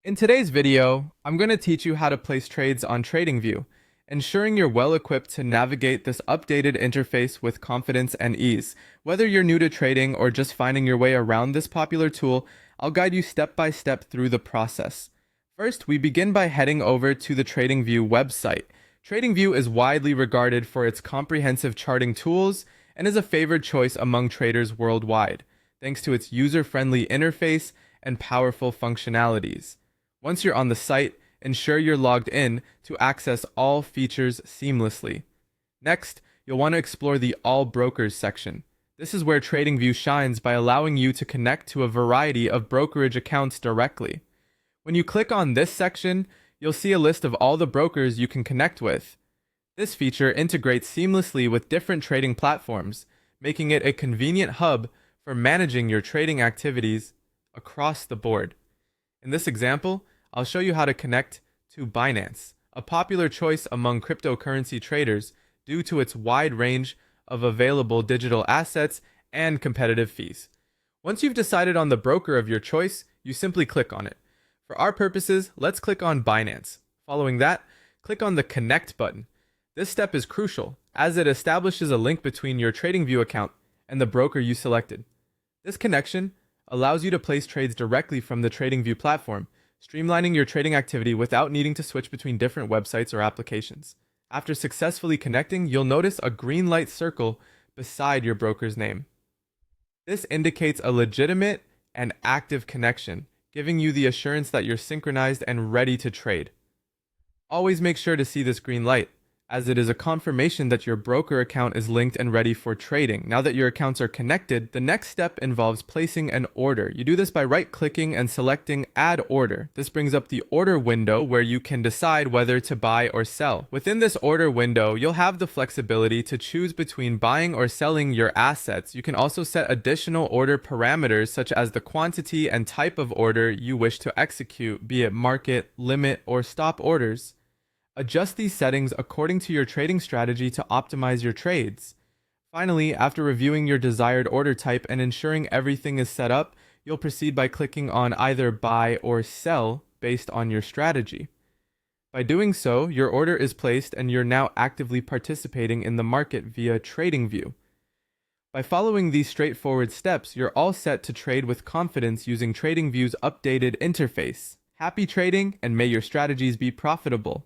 In today's video, I'm going to teach you how to place trades on TradingView, ensuring you're well equipped to navigate this updated interface with confidence and ease. Whether you're new to trading or just finding your way around this popular tool, I'll guide you step by step through the process. First, we begin by heading over to the TradingView website. TradingView is widely regarded for its comprehensive charting tools and is a favored choice among traders worldwide, thanks to its user-friendly interface and powerful functionalities. Once you're on the site, ensure you're logged in to access all features seamlessly. Next, you'll want to explore the All Brokers section. This is where TradingView shines by allowing you to connect to a variety of brokerage accounts directly. When you click on this section, you'll see a list of all the brokers you can connect with. This feature integrates seamlessly with different trading platforms, making it a convenient hub for managing your trading activities across the board. In this example, I'll show you how to connect to Binance, a popular choice among cryptocurrency traders due to its wide range of available digital assets and competitive fees. Once you've decided on the broker of your choice, you simply click on it. For our purposes, let's click on Binance. Following that, click on the Connect button. This step is crucial, as it establishes a link between your TradingView account and the broker you selected. This connection allows you to place trades directly from the TradingView platform, streamlining your trading activity without needing to switch between different websites or applications. After successfully connecting, you'll notice a green light circle beside your broker's name. This indicates a legitimate and active connection, giving you the assurance that you're synchronized and ready to trade. Always make sure to see this green light, as it is a confirmation that your broker account is linked and ready for trading. Now that your accounts are connected, the next step involves placing an order. You do this by right-clicking and selecting Add Order. This brings up the order window where you can decide whether to buy or sell. Within this order window, you'll have the flexibility to choose between buying or selling your assets. You can also set additional order parameters such as the quantity and type of order you wish to execute, be it market, limit, or stop orders. Adjust these settings according to your trading strategy to optimize your trades. Finally, after reviewing your desired order type and ensuring everything is set up, you'll proceed by clicking on either buy or sell based on your strategy. By doing so, your order is placed and you're now actively participating in the market via TradingView. By following these straightforward steps, you're all set to trade with confidence using TradingView's updated interface. Happy trading, and may your strategies be profitable.